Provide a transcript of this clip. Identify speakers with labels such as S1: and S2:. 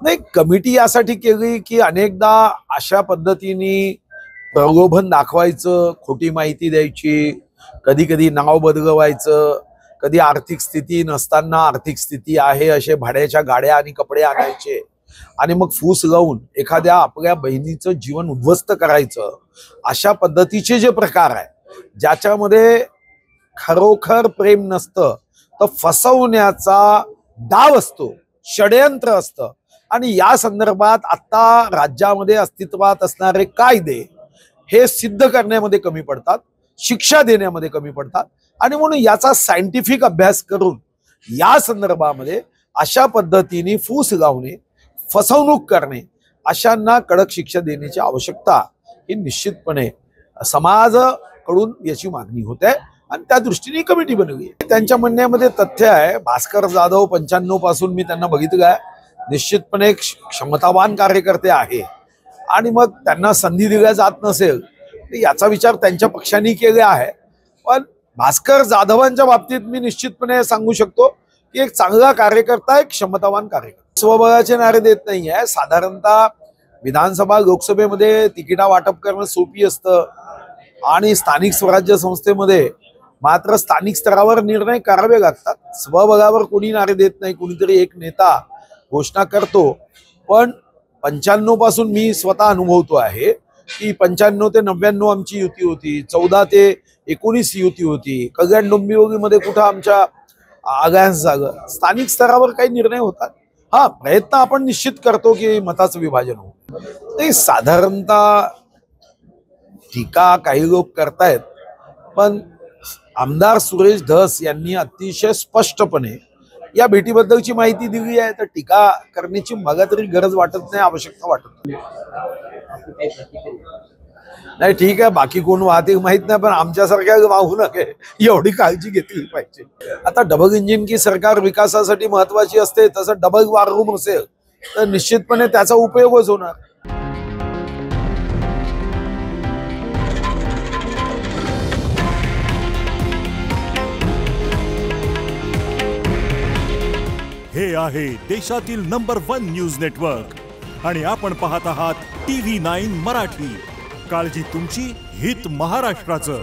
S1: नाही, कमिटी यासाठी केली की अनेकदा अशा पद्धतीने प्रलोभन दाखवायचं, खोटी माहिती द्यायची, कधी कधी नाव बदलवायचं, कधी आर्थिक स्थिती नसताना आर्थिक स्थिती आहे असे भाड्याच्या गाड्या आणि कपडे आणायचे आणि मग फूस लावून एखाद्या आपल्या बहिणीचं जीवन उद्ध्वस्त करायचं, अशा पद्धतीचे जे प्रकार आहे ज्याच्यामध्ये खरोखर प्रेम नसतं तर फसवण्याचा डाव असतो, षडयंत्र असतं. आणि या संदर्भात आता राज्यामध्ये अस्तित्वात असणारे कायदे हे सिद्ध करण्यामध्ये कमी पडतात, शिक्षा देण्यामध्ये कमी पडतात. आणि म्हणून याचा सायंटिफिक अभ्यास करून या संदर्भामध्ये अशा पद्धतीने फूस लावणे, फसवणूक करणे, अशांना कडक शिक्षा देण्याची आवश्यकता ही निश्चितपणे समाजाकडून याची मागणी होते आणि त्या दृष्टीने कमिटी बनवली. त्यांच्या म्हणण्यामध्ये तथ्य आहे. भास्कर जाधव 95 पासून मी त्यांना बघितलं आहे, निश्चितपणे क्षमतावान कार्यकर्ते आहे आणि मग त्यांना संधी दिल्या जात नसेल तर याचा विचार त्यांच्या पक्षाने केला आहे. पण भास्कर जाधवांच्या बाबतीत मी निश्चितपणे सांगू शकतो की एक चांगला कार्यकर्ता, एक क्षमतावान कार्यकर्ता, स्वबळाचे नारे देत नाही आहे. साधारणतः विधानसभा लोकसभेमध्ये तिकिटा वाटप करणं सोपी असतं आणि स्थानिक स्वराज्य संस्थेमध्ये मात्र स्थानिक स्तरावर निर्णय करावे लागतात. स्वबळावर कोणी नारे देत नाही, कुणीतरी एक नेता घोषणा करतो. पण 95 पासून मी स्वतः अनुभवतो आहे की 95 ते 99 आमची युती होती, 14 ते 19 युती होती. कल्याण डोंबिवलीमध्ये कुठं आमच्या अलायन्स झालं. स्थानिक स्तरावर काही निर्णय होतात. हा प्रयत्न आपण निश्चित करतो की मताचं विभाजन हो. नाही, साधारणतः टीका काही लोक करतायत, पण आमदार सुरेश धस यांनी अतिशय स्पष्टपणे या भेटीबद्दलची माहिती दिली आहे. तर टीका करण्याची मला तरी गरज वाटत नाही, आवश्यकता वाटत नाही. ठीक आहे, बाकी कोण वाहते माहित नाही, पण आमच्यासारख्या वाहू नये एवढी काळजी घेतली पाहिजे. आता डबल इंजिन की सरकार विकासासाठी महत्वाची असते, तसं डबल वॉर रूम असेल तर निश्चितपणे त्याचा उपयोगच होणार.
S2: हे आहे देशातील नंबर 1 न्यूज नेटवर्क आणि आपण पाहत आहात TV9 मराठी. काळजी तुमची, हित महाराष्ट्राचं.